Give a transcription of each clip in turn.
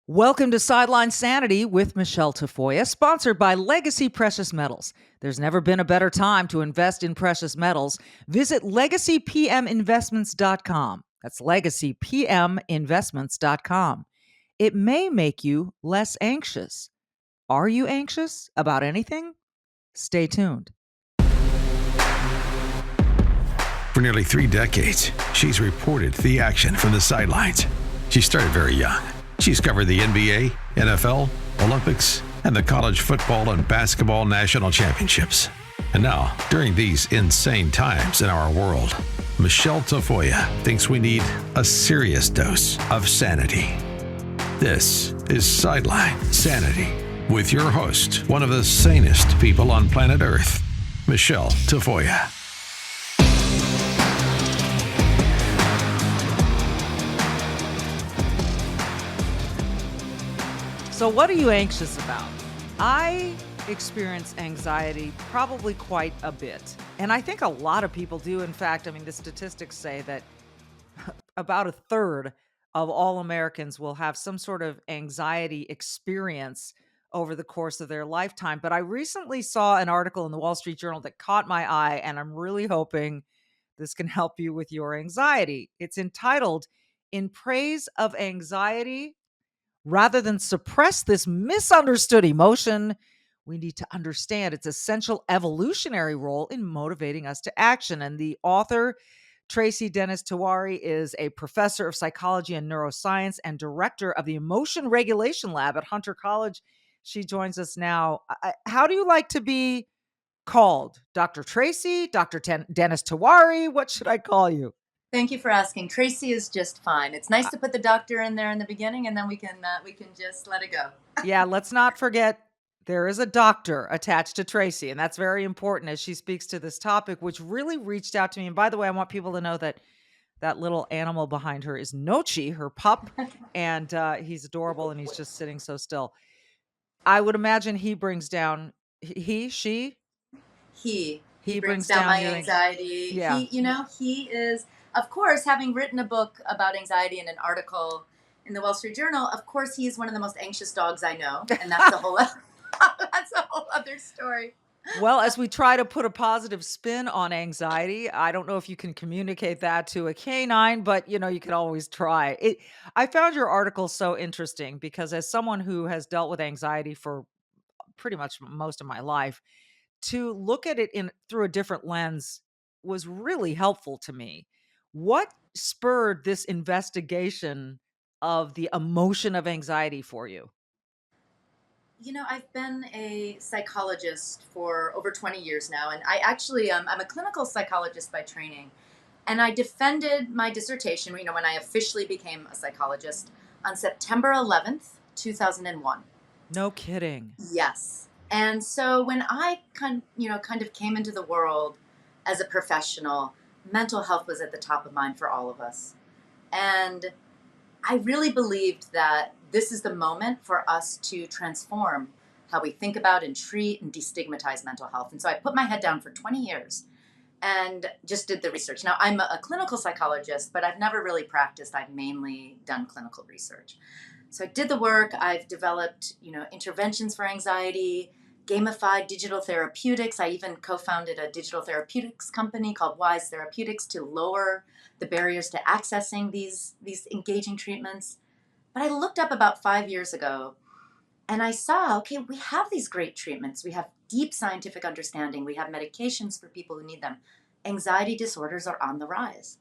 Welcome to Sideline Sanity with Michele Tafoya, sponsored by Legacy Precious Metals. There's never been a better time to invest in precious metals. Visit legacypminvestments.com. That's legacypminvestments.com. It may make you less anxious. Are you anxious about anything? Stay tuned. For nearly 3 decades, she's reported the action from the sidelines. She started very young. She's covered the NBA, NFL, Olympics, and the college football and basketball national championships. And now, during these insane times in our world, Michele Tafoya thinks we need a serious dose of sanity. This is Sideline Sanity with your host, one of the sanest people on planet Earth, Michele Tafoya. So, what are you anxious about? I experience anxiety probably quite a bit. And I think a lot of people do. In fact, the statistics say that about a third of all Americans will have some sort of anxiety experience over the course of their lifetime. But I recently saw an article in the Wall Street Journal that caught my eye, and I'm really hoping this can help you with your anxiety. It's entitled, "In Praise of Anxiety, Rather than suppress this misunderstood emotion, we need to understand its essential evolutionary role in motivating us to action." And the author, Tracy Dennis-Tiwary, is a professor of psychology and neuroscience and director of the Emotion Regulation Lab at Hunter College. She joins us now. How do you like to be called? Dr. Tracy, Dr. Dennis-Tiwary? What should I call you? Thank you for asking. Tracy is just fine. It's nice to put the doctor in there in the beginning, and then we can just let it go. Yeah, let's not forget there is a doctor attached to Tracy, and that's very important as she speaks to this topic, which really reached out to me. And by the way, I want people to know that that little animal behind her is Nochi, her pup, and he's adorable, and he's just sitting so still. I would imagine he brings down she He brings brings down down my your anxiety. yeah. He is, of course, having written a book about anxiety and an article in the Wall Street Journal. Of course, he's one of the most anxious dogs I know, and that's a whole that's a whole other story. Well, as we try to put a positive spin on anxiety, I don't know if you can communicate that to a canine, but you can always try. I found your article so interesting because as someone who has dealt with anxiety for pretty much most of my life, to look at it in through a different lens was really helpful to me. What spurred this investigation of the emotion of anxiety for you? I've been a psychologist for over 20 years now, and I'm a clinical psychologist by training. And I defended my dissertation, when I officially became a psychologist on September 11th, 2001. No kidding. Yes. And so when I kind of came into the world as a professional, mental health was at the top of mind for all of us. And I really believed that this is the moment for us to transform how we think about and treat and destigmatize mental health. And so I put my head down for 20 years and just did the research. Now, I'm a clinical psychologist, but I've never really practiced. I've mainly done clinical research. So I did the work. I've developed, interventions for anxiety, gamified digital therapeutics. I even co-founded a digital therapeutics company called Wise Therapeutics to lower the barriers to accessing these engaging treatments. But I looked up about 5 years ago and I saw, okay, we have these great treatments. We have deep scientific understanding. We have medications for people who need them. Anxiety disorders are on the rise.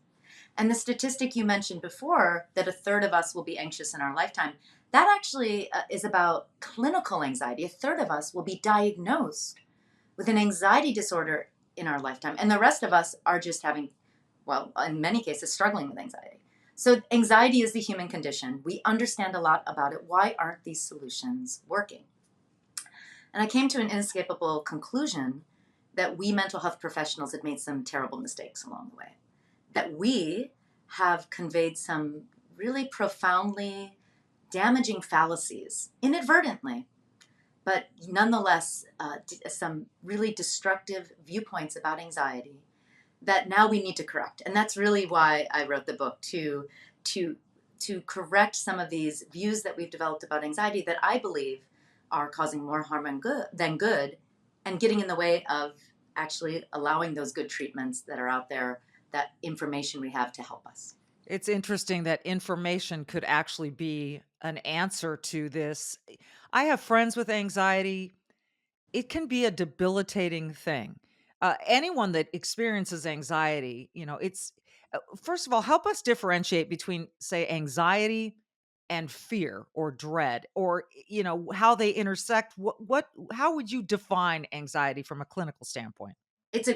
And the statistic you mentioned before, that a third of us will be anxious in our lifetime, that actually is about clinical anxiety. A third of us will be diagnosed with an anxiety disorder in our lifetime. And the rest of us are just having, well, in many cases, struggling with anxiety. So anxiety is the human condition. We understand a lot about it. Why aren't these solutions working? And I came to an inescapable conclusion that we mental health professionals had made some terrible mistakes along the way. That we have conveyed some really profoundly damaging fallacies inadvertently, but nonetheless some really destructive viewpoints about anxiety that now we need to correct. And that's really why I wrote the book, to to correct some of these views that we've developed about anxiety that I believe are causing more harm than good, and getting in the way of actually allowing those good treatments that are out there, that information we have to help us. It's interesting that information could actually be an answer to this. I have friends with anxiety. It can be a debilitating thing. Anyone that experiences anxiety, it's first of all, help us differentiate between, say, anxiety and fear or dread, or how they intersect. How would you define anxiety from a clinical standpoint? It's a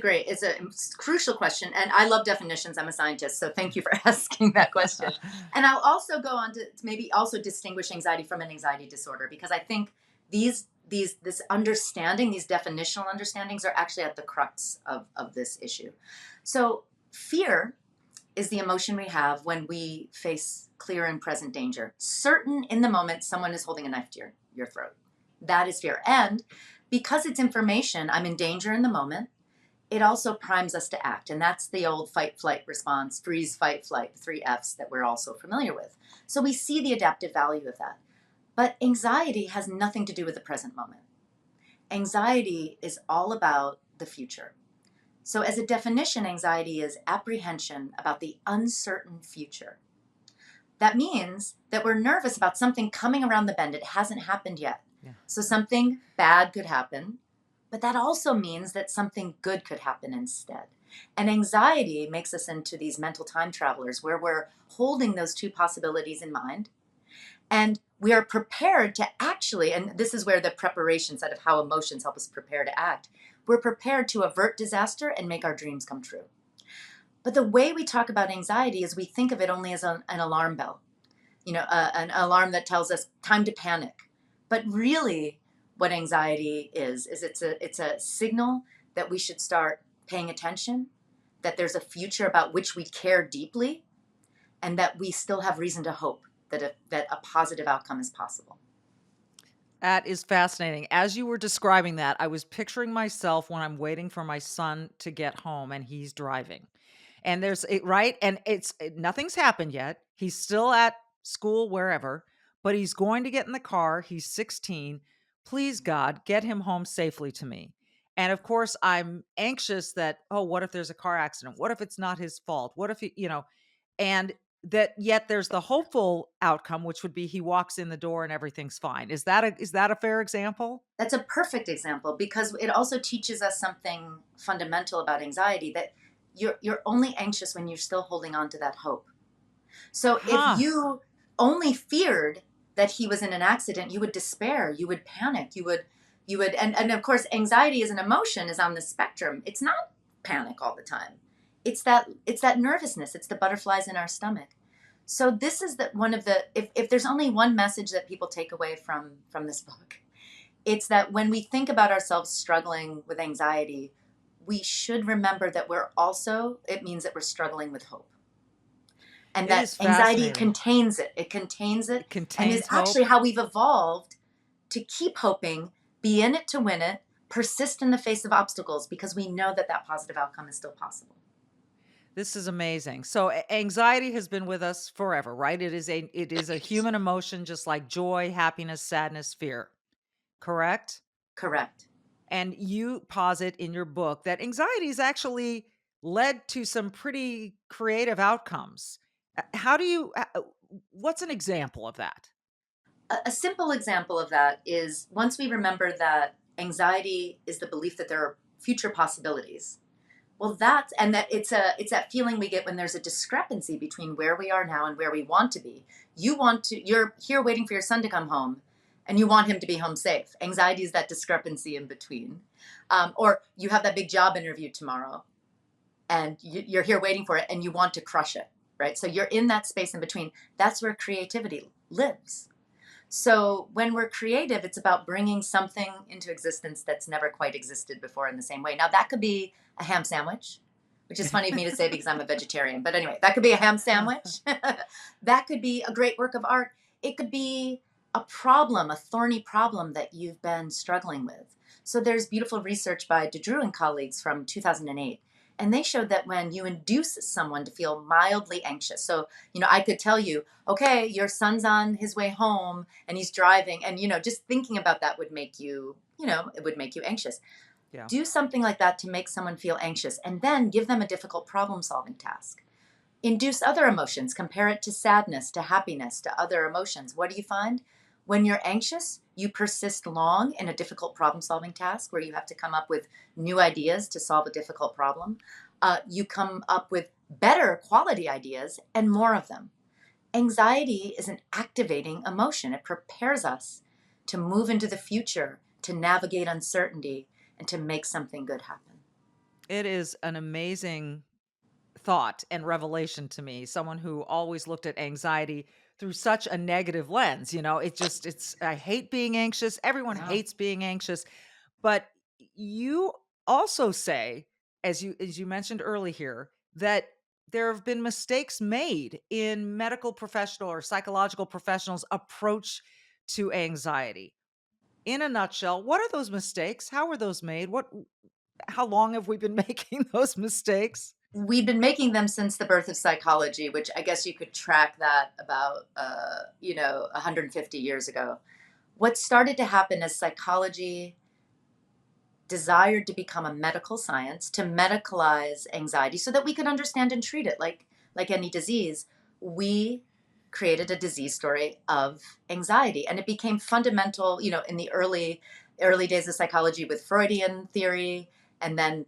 crucial question. And I love definitions. I'm a scientist. So thank you for asking that question. And I'll also go on to maybe also distinguish anxiety from an anxiety disorder, because I think this understanding, these definitional understandings are actually at the crux of this issue. So fear is the emotion we have when we face clear and present danger. Certain in the moment someone is holding a knife to your throat. That is fear. And because it's information, I'm in danger in the moment, it also primes us to act. And that's the old fight, flight response, freeze, fight, flight, the three F's that we're also familiar with. So we see the adaptive value of that. But anxiety has nothing to do with the present moment. Anxiety is all about the future. So as a definition, anxiety is apprehension about the uncertain future. That means that we're nervous about something coming around the bend. It hasn't happened yet. Yeah. So something bad could happen, but that also means that something good could happen instead. And anxiety makes us into these mental time travelers where we're holding those two possibilities in mind. And we are prepared to actually, and this is where the preparation side of how emotions help us prepare to act, we're prepared to avert disaster and make our dreams come true. But the way we talk about anxiety is we think of it only as an alarm bell, an alarm that tells us time to panic. But really, what anxiety is it's a signal that we should start paying attention, that there's a future about which we care deeply, and that we still have reason to hope that a positive outcome is possible. That is fascinating. As you were describing that, I was picturing myself when I'm waiting for my son to get home and he's driving. And right? And nothing's happened yet. He's still at school, wherever, but he's going to get in the car. He's 16. Please, God, get him home safely to me. And of course, I'm anxious that, oh, what if there's a car accident? What if it's not his fault? What if and that yet there's the hopeful outcome, which would be he walks in the door and everything's fine. Is that a fair example? That's a perfect example, because it also teaches us something fundamental about anxiety, that you're only anxious when you're still holding on to that hope. So Huh. if you only feared that he was in an accident, you would despair, you would panic, and of course anxiety as an emotion is on the spectrum. It's not panic all the time. It's that nervousness, it's the butterflies in our stomach. So this is one of the, if there's only one message that people take away from this book, it's that when we think about ourselves struggling with anxiety, we should remember that it means that we're struggling with hope. And It that is anxiety fascinating. contains it. It contains it. It And is contains actually hope. how we've evolved to keep hoping, be in it to win it, persist in the face of obstacles, because we know that positive outcome is still possible. This is amazing. So anxiety has been with us forever, right? It is a human emotion, just like joy, happiness, sadness, fear. Correct? Correct. And you posit in your book that anxiety has actually led to some pretty creative outcomes. How do you what's an example of that? A simple example of that is, once we remember that anxiety is the belief that there are future possibilities. Well, that it's that feeling we get when there's a discrepancy between where we are now and where we want to be. You're here waiting for your son to come home, and you want him to be home safe. Anxiety is that discrepancy in between. Or you have that big job interview tomorrow, and you're here waiting for it, and you want to crush it, right? So you're in that space in between. That's where creativity lives. So when we're creative, it's about bringing something into existence that's never quite existed before in the same way. Now, that could be a ham sandwich, which is funny of me to say because I'm a vegetarian. But anyway, that could be a ham sandwich. That could be a great work of art. It could be a problem, a thorny problem that you've been struggling with. So there's beautiful research by DeDrew and colleagues from 2008. And they showed that when you induce someone to feel mildly anxious, so, I could tell you, okay, your son's on his way home and he's driving, and, just thinking about that would make you, it would make you anxious. Yeah. Do something like that to make someone feel anxious, and then give them a difficult problem solving task. Induce other emotions, compare it to sadness, to happiness, to other emotions. What do you find? When you're anxious, you persist long in a difficult problem solving task where you have to come up with new ideas to solve a difficult problem. You come up with better quality ideas and more of them. Anxiety is an activating emotion. It prepares us to move into the future, to navigate uncertainty, and to make something good happen. It is an amazing thought and revelation to me, someone who always looked at anxiety through such a negative lens. I hate being anxious. Everyone Yeah. hates being anxious. But you also say, as you mentioned early here, that there have been mistakes made in medical professional or psychological professionals' approach to anxiety. In a nutshell, what are those mistakes? How were those made? How long have we been making those mistakes? We've been making them since the birth of psychology, which I guess you could track that about, 150 years ago. What started to happen as psychology desired to become a medical science, to medicalize anxiety so that we could understand and treat it like any disease, we created a disease story of anxiety. And it became fundamental, in the early days of psychology with Freudian theory, and then,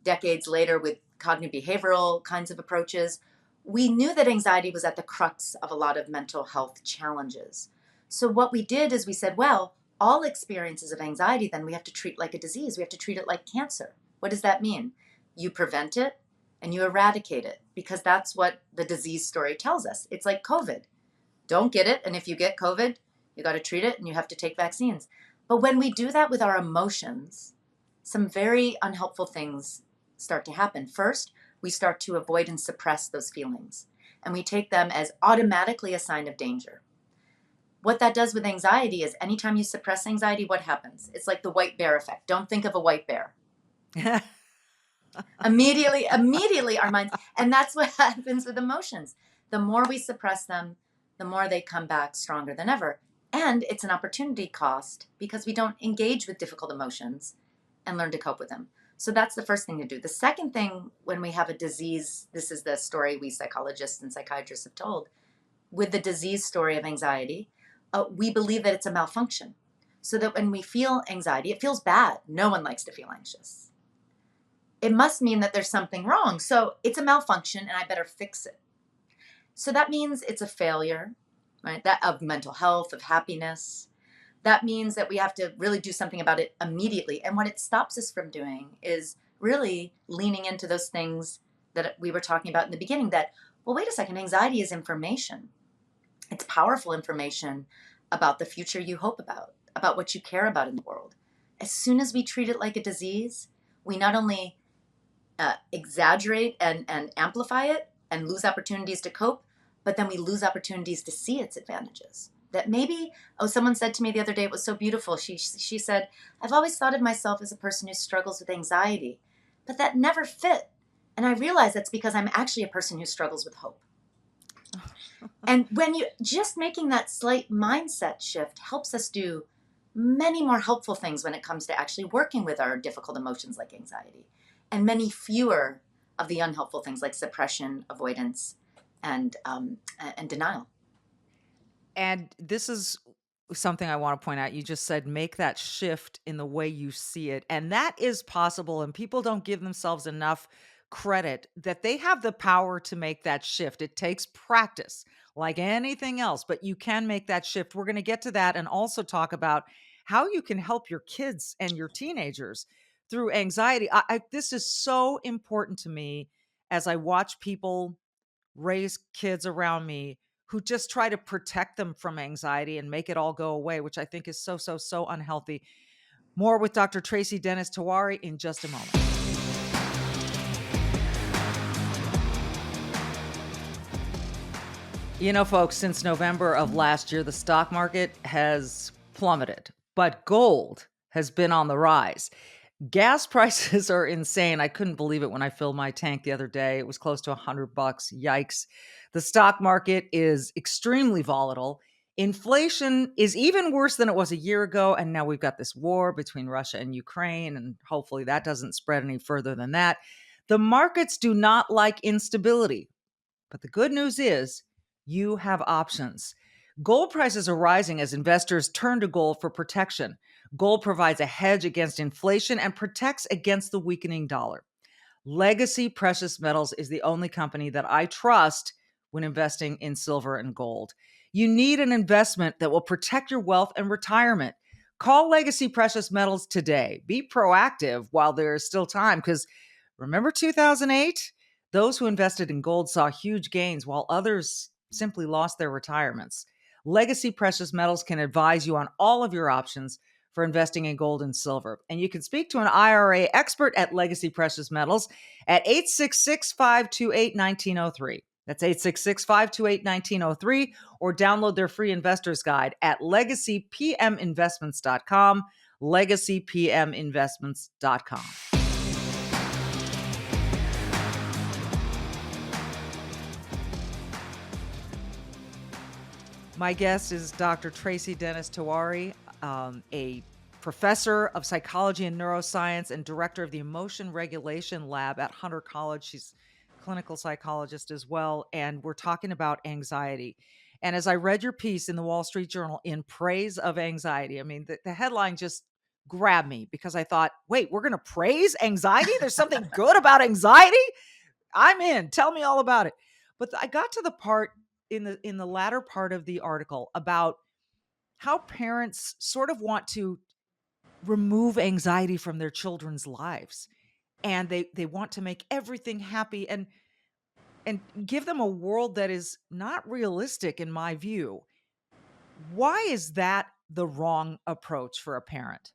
decades later with cognitive behavioral kinds of approaches. We knew that anxiety was at the crux of a lot of mental health challenges. So what we did is we said, well, all experiences of anxiety, then we have to treat like a disease. We have to treat it like cancer. What does that mean? You prevent it and you eradicate it, because that's what the disease story tells us. It's like COVID. Don't get it. And if you get COVID, you got to treat it and you have to take vaccines. But when we do that with our emotions, some very unhelpful things start to happen. First, we start to avoid and suppress those feelings, and we take them as automatically a sign of danger. What that does with anxiety is anytime you suppress anxiety, what happens? It's like the white bear effect. Don't think of a white bear. Immediately our minds, and that's what happens with emotions. The more we suppress them, the more they come back stronger than ever. And it's an opportunity cost because we don't engage with difficult emotions and learn to cope with them. So that's the first thing to do. The second thing, when we have a disease, this is the story we psychologists and psychiatrists have told, with the disease story of anxiety, we believe that it's a malfunction. So that when we feel anxiety, it feels bad. No one likes to feel anxious. It must mean that there's something wrong. So it's a malfunction and I better fix it. So that means it's a failure, right? That of mental health, of happiness. That means that we have to really do something about it immediately. And what it stops us from doing is really leaning into those things that we were talking about in the beginning, that, well, wait a second, anxiety is information. It's powerful information about the future you hope about what you care about in the world. As soon as we treat it like a disease, we not only exaggerate and amplify it and lose opportunities to cope, but then we lose opportunities to see its advantages. That maybe, someone said to me the other day, it was so beautiful. She said, I've always thought of myself as a person who struggles with anxiety, but that never fit. And I realized that's because I'm actually a person who struggles with hope. And when you just making that slight mindset shift helps us do many more helpful things when it comes to actually working with our difficult emotions like anxiety, and many fewer of the unhelpful things like suppression, avoidance, and denial. And this is something I want to point out. You just said make that shift in the way you see it. And that is possible. And people don't give themselves enough credit that they have the power to make that shift. It takes practice like anything else, but you can make that shift. We're going to get to that and also talk about how you can help your kids and your teenagers through anxiety. This is so important to me as I watch people raise kids around me who just try to protect them from anxiety and make it all go away, which I think is so, so, so unhealthy. More with Dr. Tracy Dennis-Tiwary in just a moment. You know, folks, since November of last year, the stock market has plummeted, but gold has been on the rise. Gas prices are insane. I couldn't believe it when I filled my tank the other day. It was close to $100. Yikes. The stock market is extremely volatile. Inflation is even worse than it was a year ago. And now we've got this war between Russia and Ukraine. And hopefully that doesn't spread any further than that. The markets do not like instability. But the good news is you have options. Gold prices are rising as investors turn to gold for protection. Gold provides a hedge against inflation and protects against the weakening dollar. Legacy Precious Metals is the only company that I trust when investing in silver and gold. You need an investment that will protect your wealth and retirement. Call Legacy Precious Metals today. Be proactive while there is still time, because remember 2008? Those who invested in gold saw huge gains while others simply lost their retirements. Legacy Precious Metals can advise you on all of your options for investing in gold and silver. And you can speak to an IRA expert at Legacy Precious Metals at 866-528-1903. That's 866-528-1903, or download their free investor's guide at legacypminvestments.com, legacypminvestments.com. My guest is Dr. Tracy Dennis-Tiwary, a professor of psychology and neuroscience and director of the Emotion Regulation Lab at Hunter College. She's a clinical psychologist as well. And we're talking about anxiety. And as I read your piece in the Wall Street Journal in praise of anxiety, I mean, the headline just grabbed me because I thought, wait, we're going to praise anxiety? There's something good about anxiety? I'm in. Tell me all about it. But I got to the part in the latter part of the article about how parents sort of want to remove anxiety from their children's lives, and they want to make everything happy and give them a world that is not realistic in my view. Why is that the wrong approach for a parent?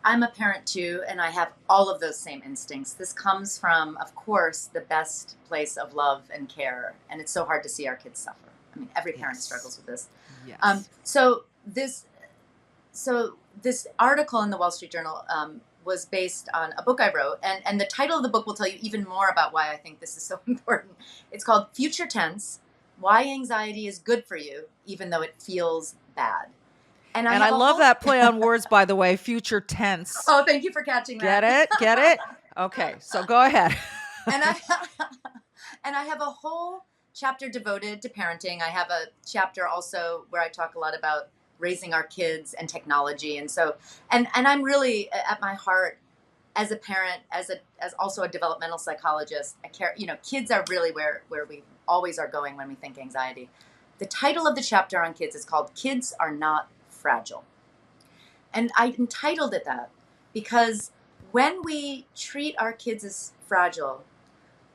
I'm a parent too, and I have all of those same instincts. This comes from, of course, the best place of love and care, and it's so hard to see our kids suffer. I mean, every parent Yes. struggles with this. Yes. So this article in the Wall Street Journal was based on a book I wrote, and the title of the book will tell you even more about why I think this is so important. It's called Future Tense: Why Anxiety is Good for You, Even Though It Feels Bad. And I love that play on words, by the way, future tense. Oh, thank you for catching that. Get it? Get it? Okay, so go ahead. and I and I have a whole chapter devoted to parenting. I have a chapter also where I talk a lot about raising our kids and technology. And so and I'm really at my heart as a parent, as also a developmental psychologist, I care, kids are really where we always are going when we think anxiety. The title of the chapter on kids is called Kids Are Not Fragile. And I entitled it that because when we treat our kids as fragile,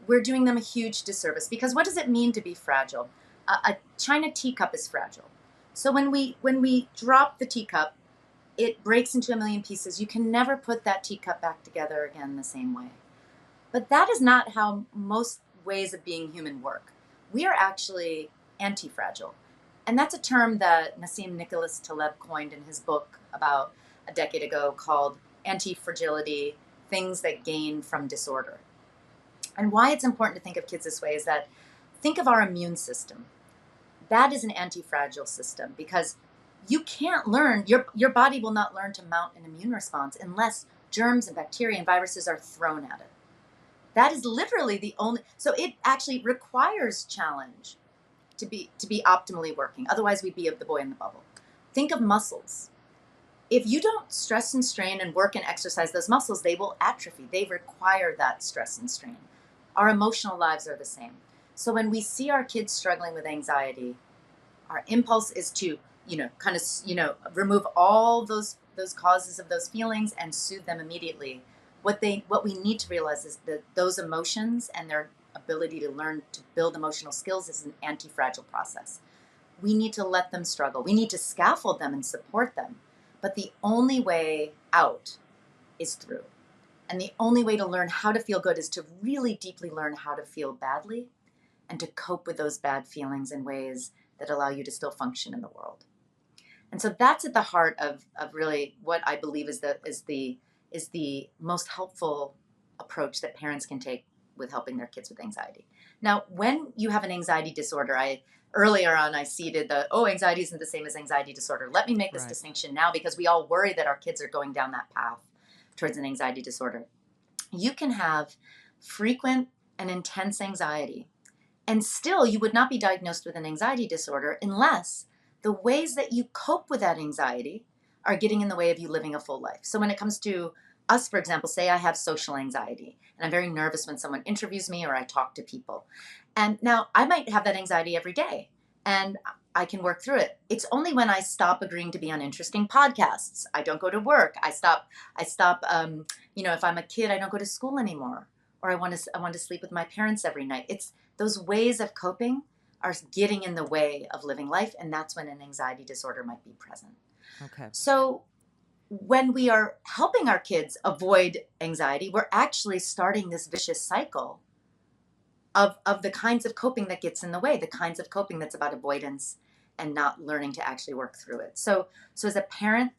we're doing them a huge disservice. Because what does it mean to be fragile? A china teacup is fragile. So when we drop the teacup, it breaks into a million pieces. You can never put that teacup back together again the same way. But that is not how most ways of being human work. We are actually anti-fragile. And that's a term that Nassim Nicholas Taleb coined in his book about a decade ago called Anti-Fragility: Things That Gain from Disorder. And why it's important to think of kids this way is that think of our immune system. That is an anti-fragile system because you can't learn, your body will not learn to mount an immune response unless germs and bacteria and viruses are thrown at it. That is literally the only, so it actually requires challenge to be optimally working. Otherwise we'd be the boy in the bubble. Think of muscles. If you don't stress and strain and work and exercise those muscles, they will atrophy. They require that stress and strain. Our emotional lives are the same. So when we see our kids struggling with anxiety, our impulse is to, remove all those causes of those feelings and soothe them immediately. What we need to realize is that those emotions and their ability to learn to build emotional skills is an anti-fragile process. We need to let them struggle. We need to scaffold them and support them. But the only way out is through. And the only way to learn how to feel good is to really deeply learn how to feel badly and to cope with those bad feelings in ways that allow you to still function in the world. And so that's at the heart of really what I believe is the is the most helpful approach that parents can take with helping their kids with anxiety. Now, when you have an anxiety disorder, earlier on I seeded anxiety isn't the same as anxiety disorder. Let me make this Right. distinction now, because we all worry that our kids are going down that path towards an anxiety disorder. You can have frequent and intense anxiety, and still you would not be diagnosed with an anxiety disorder unless the ways that you cope with that anxiety are getting in the way of you living a full life. So when it comes to us, for example, say I have social anxiety and I'm very nervous when someone interviews me or I talk to people. And now I might have that anxiety every day and I can work through it. It's only when I stop agreeing to be on interesting podcasts. I don't go to work. If I'm a kid, I don't go to school anymore, or I want to sleep with my parents every night. It's those ways of coping are getting in the way of living life, and that's when an anxiety disorder might be present. Okay. So when we are helping our kids avoid anxiety, we're actually starting this vicious cycle of the kinds of coping that gets in the way, the kinds of coping that's about avoidance and not learning to actually work through it. So as a parent,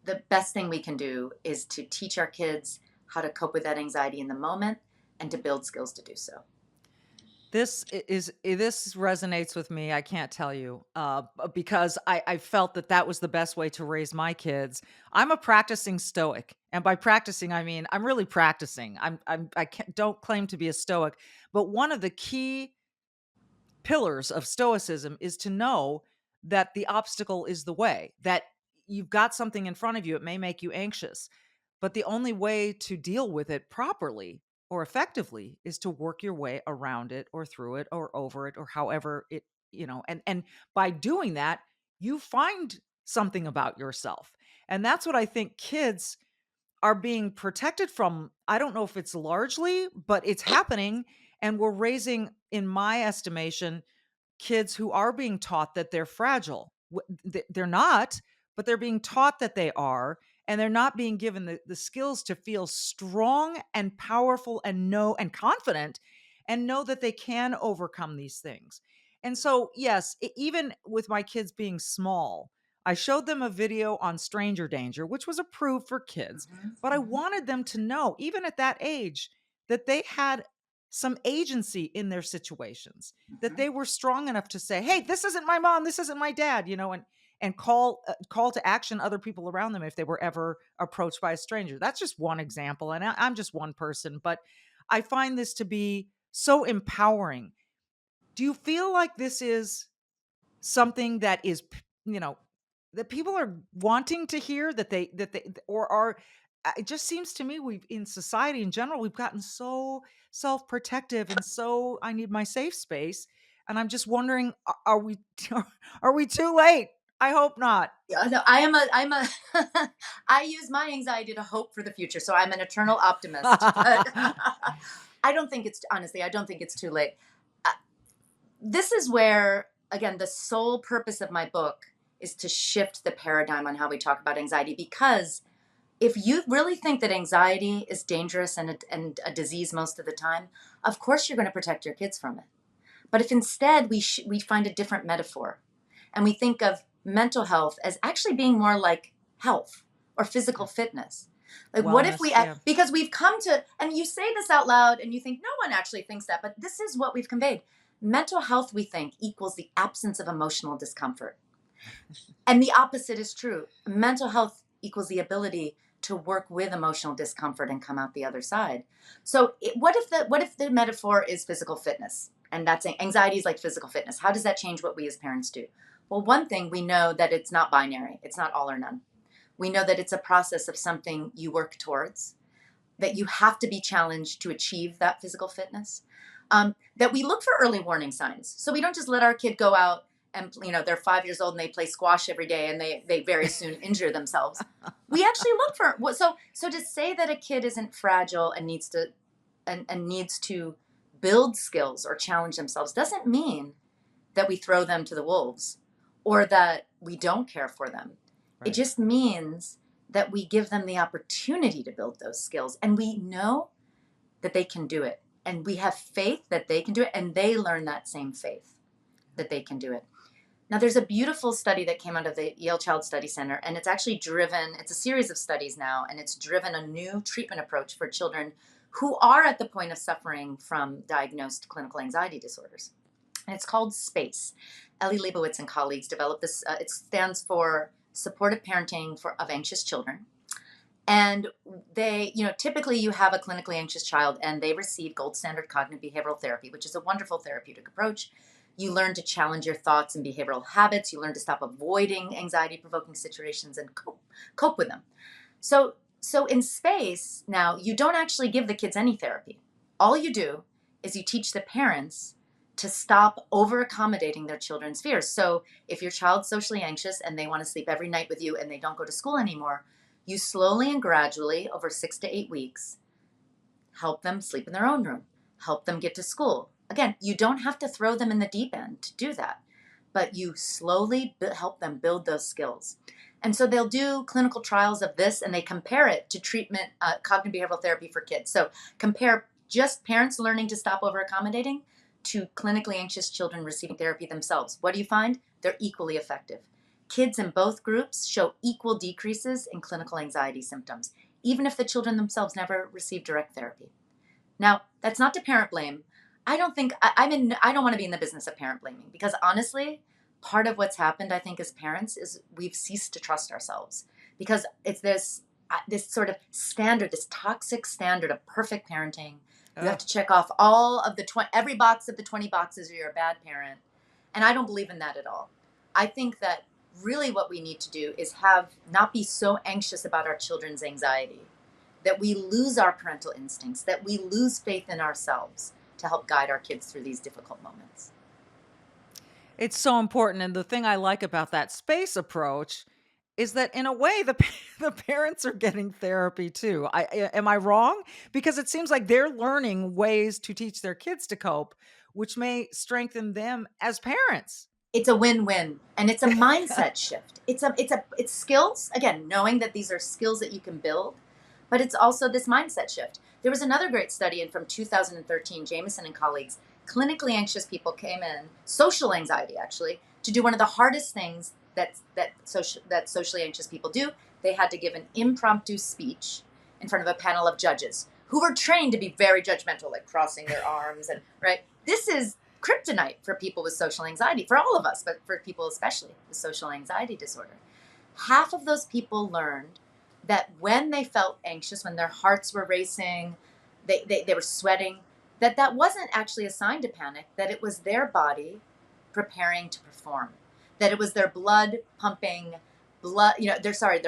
the best thing we can do is to teach our kids how to cope with that anxiety in the moment and to build skills to do so. This resonates with me. I can't tell you, because I felt that was the best way to raise my kids. I'm a practicing Stoic, and by practicing, I mean I'm really practicing. I can't, don't claim to be a Stoic, but one of the key pillars of Stoicism is to know that the obstacle is the way, that you've got something in front of you. It may make you anxious, but the only way to deal with it properly or effectively is to work your way around it or through it or over it or however it, and by doing that, you find something about yourself. And that's what I think kids are being protected from. I don't know if it's largely, but it's happening. And we're raising, in my estimation, kids who are being taught that they're fragile. They're not, but they're being taught that they are, and they're not being given the skills to feel strong and powerful and know and confident and know that they can overcome these things. And so, yes, even with my kids being small, I showed them a video on stranger danger, which was approved for kids, but I wanted them to know, even at that age, that they had some agency in their situations, that they were strong enough to say, "Hey, this isn't my mom, this isn't my dad," and call to action other people around them if they were ever approached by a stranger. That's just one example, and I'm just one person, but I find this to be so empowering. Do you feel like this is something that is, that people are wanting to hear, that they or are, it just seems to me, we've, in society in general, we've gotten so self-protective and so, I need my safe space, and I'm just wondering, are we are we too late? I hope not. Yeah, no, I use my anxiety to hope for the future. So I'm an eternal optimist, but I don't think it's too late. Uh, This is where, again, the sole purpose of my book is to shift the paradigm on how we talk about anxiety. Because if you really think that anxiety is dangerous and a disease most of the time, of course you're going to protect your kids from it. But if instead we find a different metaphor and we think of mental health as actually being more like health or physical fitness. Like, what if Wellness, yeah. because we've come to, and you say this out loud and you think no one actually thinks that, but this is what we've conveyed. Mental health, we think, equals the absence of emotional discomfort. And the opposite is true. Mental health equals the ability to work with emotional discomfort and come out the other side. So what if the metaphor is physical fitness? And that's anxiety is like physical fitness. How does that change what we as parents do? Well, one thing, we know that it's not binary. It's not all or none. We know that it's a process of something you work towards, that you have to be challenged to achieve that physical fitness, that we look for early warning signs. So we don't just let our kid go out and, they're 5 years old and they play squash every day and they very soon injure themselves. We actually look for, so to say that a kid isn't fragile and needs to build skills or challenge themselves doesn't mean that we throw them to the wolves or that we don't care for them. Right. It just means that we give them the opportunity to build those skills, and we know that they can do it, and we have faith that they can do it, and they learn that same faith that they can do it. Now, there's a beautiful study that came out of the Yale Child Study Center, and it's a series of studies now, and it's driven a new treatment approach for children who are at the point of suffering from diagnosed clinical anxiety disorders. And it's called SPACE. Ellie Leibovitz and colleagues developed this. It stands for Supportive Parenting of Anxious Children. And typically you have a clinically anxious child and they receive gold standard cognitive behavioral therapy, which is a wonderful therapeutic approach. You learn to challenge your thoughts and behavioral habits. You learn to stop avoiding anxiety provoking situations and cope with them. So in SPACE now, you don't actually give the kids any therapy. All you do is you teach the parents to stop over accommodating their children's fears. So if your child's socially anxious and they want to sleep every night with you and they don't go to school anymore, you slowly and gradually, over 6 to 8 weeks, help them sleep in their own room, help them get to school. Again, you don't have to throw them in the deep end to do that, but you slowly help them build those skills. And so they'll do clinical trials of this and they compare it to treatment, cognitive behavioral therapy for kids. So compare just parents learning to stop over accommodating to clinically anxious children receiving therapy themselves. What do you find? They're equally effective. Kids in both groups show equal decreases in clinical anxiety symptoms, even if the children themselves never received direct therapy. Now, that's not to parent blame. I don't want to be in the business of parent blaming because honestly, part of what's happened, I think, as parents is we've ceased to trust ourselves because it's this sort of standard, this toxic standard of perfect parenting. You have to check off every box of the 20 boxes or you're a bad parent. And I don't believe in that at all. I think that really what we need to do is not be so anxious about our children's anxiety that we lose our parental instincts, that we lose faith in ourselves to help guide our kids through these difficult moments. It's so important, and the thing I like about that SPACE approach is that in a way the parents are getting therapy too. Am I wrong? Because it seems like they're learning ways to teach their kids to cope, which may strengthen them as parents. It's a win-win, and it's a mindset shift. It's skills, again, knowing that these are skills that you can build, but it's also this mindset shift. There was another great study from 2013, Jameson and colleagues. Clinically anxious people came in, social anxiety actually, to do one of the hardest things that socially anxious people do. They had to give an impromptu speech in front of a panel of judges who were trained to be very judgmental, like crossing their arms and right. This is kryptonite for people with social anxiety, for all of us, but for people especially with social anxiety disorder. Half of those people learned that when they felt anxious, when their hearts were racing, they were sweating, that wasn't actually a sign to panic, that it was their body preparing to perform, that it was their their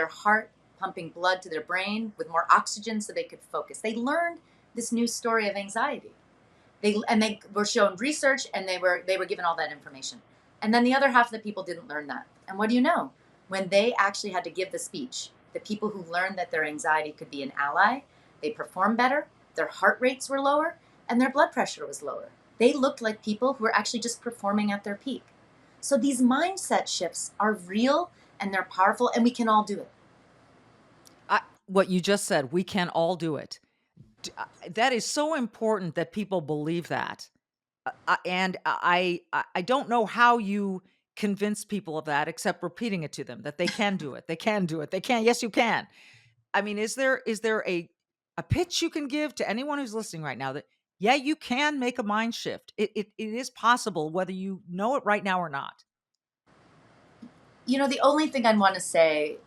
heart pumping blood to their brain with more oxygen so they could focus. They learned this new story of anxiety. They were shown research and they were given all that information. And then the other half of the people didn't learn that. And what do you know? When they actually had to give the speech, the people who learned that their anxiety could be an ally, they performed better, their heart rates were lower, and their blood pressure was lower. They looked like people who were actually just performing at their peak. So these mindset shifts are real and they're powerful and we can all do it. What you just said, we can all do it. That is so important that people believe that. And I don't know how you convince people of that except repeating it to them that they can do it. They can do it. They can. Yes, you can. I mean, is there a pitch you can give to anyone who's listening right now that yeah, you can make a mind shift. It is possible whether you know it right now or not. The only thing I want to say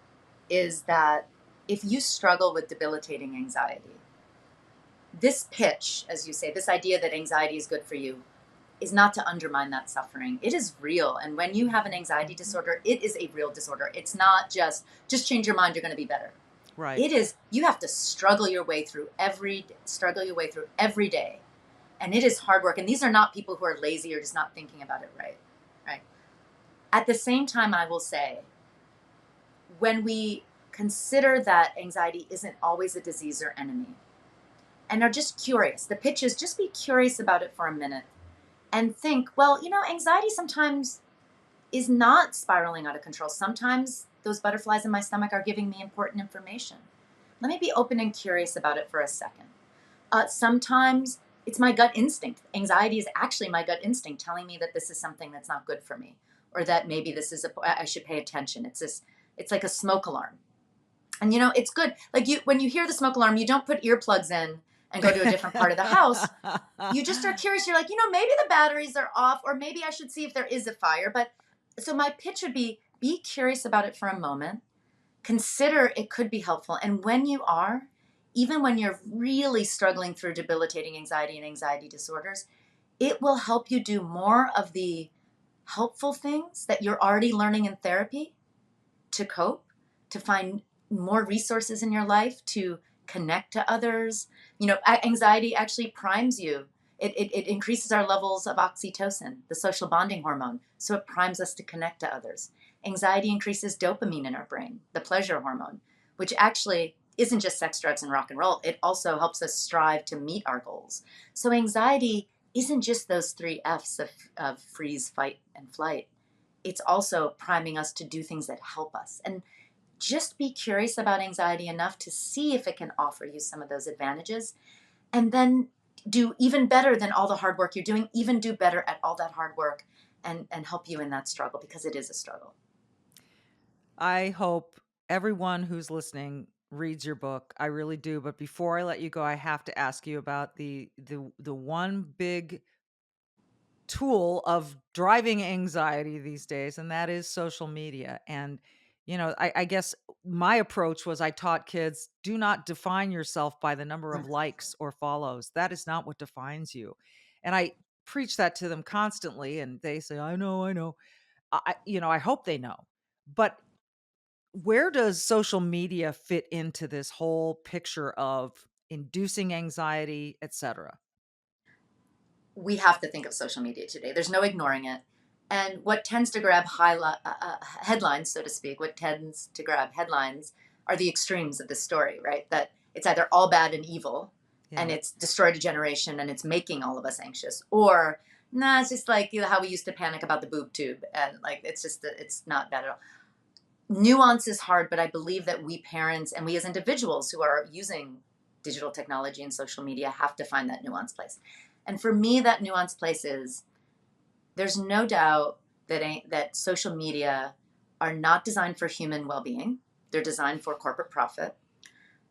is that if you struggle with debilitating anxiety, this pitch, as you say, this idea that anxiety is good for you, is not to undermine that suffering. It is real. And when you have an anxiety disorder, it is a real disorder. It's not just change your mind, you're going to be better. Right. It is, you have to struggle your way through every day. And it is hard work. And these are not people who are lazy or just not thinking about it right. At the same time, I will say, when we consider that anxiety isn't always a disease or enemy, and are just curious, the pitch is just be curious about it for a minute and think, well, anxiety sometimes is not spiraling out of control. Sometimes those butterflies in my stomach are giving me important information. Let me be open and curious about it for a second. Sometimes it's my gut instinct. Anxiety is actually my gut instinct telling me that this is something that's not good for me. or that maybe this is I should pay attention. It's like a smoke alarm. And it's good. Like when you hear the smoke alarm, you don't put earplugs in and go to a different part of the house. You just are curious. You're like, maybe the batteries are off, or maybe I should see if there is a fire. But so my pitch would be curious about it for a moment. Consider it could be helpful. And when you are, even when you're really struggling through debilitating anxiety and anxiety disorders, it will help you do more of the helpful things that you're already learning in therapy to cope, to find more resources in your life, to connect to others. Anxiety actually primes you. It increases our levels of oxytocin, the social bonding hormone. So it primes us to connect to others. Anxiety increases dopamine in our brain, the pleasure hormone, which actually isn't just sex, drugs, and rock and roll. It also helps us strive to meet our goals. So anxiety isn't just those 3 F's of freeze, fight, and flight. It's also priming us to do things that help us. And just be curious about anxiety enough to see if it can offer you some of those advantages, and then do even better than all the hard work you're doing, even do better at all that hard work, and help you in that struggle, because it is a struggle. I hope everyone who's listening reads your book. I really do. But before I let you go, I have to ask you about the one big tool of driving anxiety these days, and that is social media. And I guess my approach was, I taught kids, do not define yourself by the number of likes or follows. That is not what defines you. And I preach that to them constantly, and they say, I know, I know. I hope they know. But where does social media fit into this whole picture of inducing anxiety, etc.? We have to think of social media today. There's no ignoring it. And what tends to grab headlines, so to speak, what tends to grab headlines are the extremes of the story, right? That it's either all bad and evil, and Yeah. it's destroyed a generation, and it's making all of us anxious, or nah, it's just like how we used to panic about the boob tube, and like it's not bad at all. Nuance is hard, but I believe that we parents and we as individuals who are using digital technology and social media have to find that nuance place. And for me, that nuance place is, there's no doubt that social media are not designed for human well-being. They're designed for corporate profit.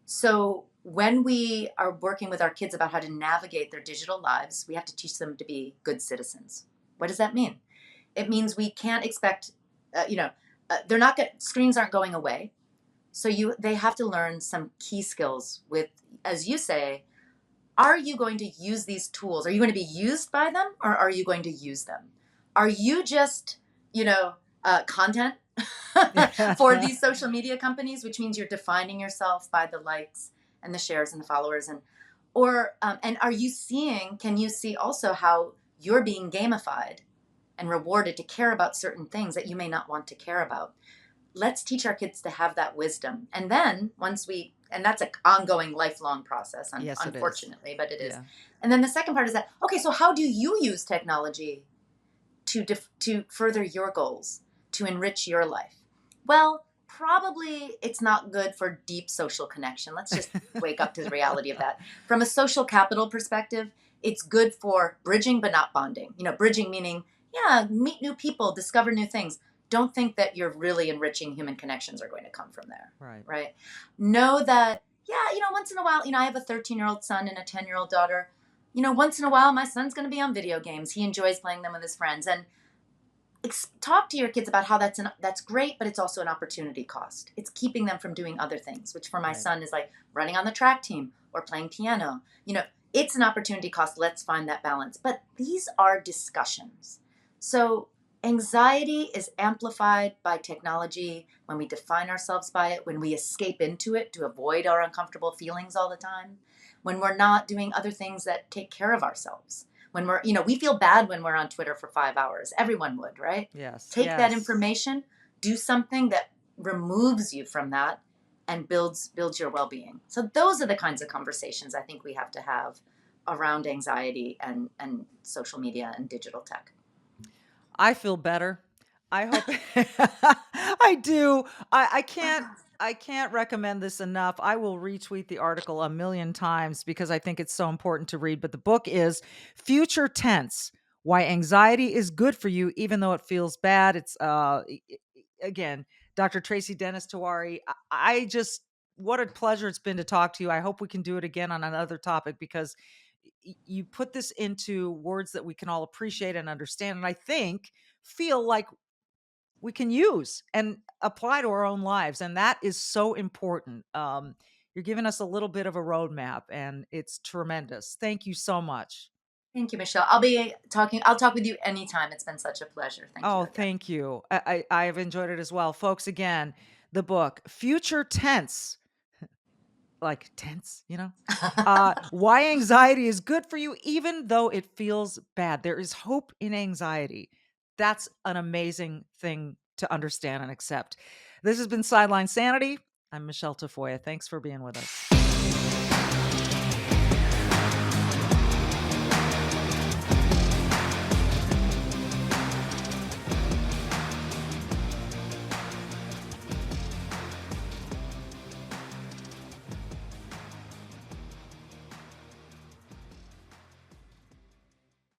So when we are working with our kids about how to navigate their digital lives, we have to teach them to be good citizens. What does that mean? It means we can't expect, they're not screens aren't going away. So they have to learn some key skills with, as you say, are you going to use these tools? Are you going to be used by them, or are you going to use them? Are you just, content for these social media companies, which means you're defining yourself by the likes and the shares and the followers, and are you can you see also how you're being gamified and rewarded to care about certain things that you may not want to care about? Let's teach our kids to have that wisdom. And then and that's an ongoing lifelong process, Yes, it is. unfortunately, but it is. Yeah. And then the second part is that, okay, so how do you use technology to further your goals, to enrich your life? Well, probably it's not good for deep social connection. Let's just wake up to the reality of that. From a social capital perspective, it's good for bridging, but not bonding. Bridging meaning, yeah, meet new people, discover new things. Don't think that you're really enriching human connections are going to come from there. Right. Right. Know that, yeah, once in a while, I have a 13-year-old son and a 10-year-old daughter. Once in a while, my son's going to be on video games. He enjoys playing them with his friends. And talk to your kids about how that's great, but it's also an opportunity cost. It's keeping them from doing other things, which for my Right. son is like running on the track team or playing piano. It's an opportunity cost. Let's find that balance. But these are discussions. So anxiety is amplified by technology when we define ourselves by it, when we escape into it to avoid our uncomfortable feelings all the time, when we're not doing other things that take care of ourselves. When we feel bad when we're on Twitter for 5 hours. Everyone would, right? Yes. Take that Yes. information, do something that removes you from that and builds your well-being. So those are the kinds of conversations I think we have to have around anxiety and social media and digital tech. I feel better. I hope I do. I can't recommend this enough. I will retweet the article 1,000,000 times because I think it's so important to read. But the book is Future Tense: Why Anxiety is Good for You, Even Though It Feels Bad. It's, again, Dr. Tracy Dennis-Tiwary. I just, what a pleasure it's been to talk to you. I hope we can do it again on another topic because you put this into words that we can all appreciate and understand. And I think feel like we can use and apply to our own lives. And that is so important. You're giving us a little bit of a roadmap, and it's tremendous. Thank you so much. Thank you, Michelle. I'll talk with you anytime. It's been such a pleasure. Thank you Oh, again. thank you. I've enjoyed it as well. Folks, again, the book, Future Tense, like tense, why anxiety is good for you, even though it feels bad. There is hope in anxiety. That's an amazing thing to understand and accept. This has been Sideline Sanity. I'm Michelle Tafoya. Thanks for being with us.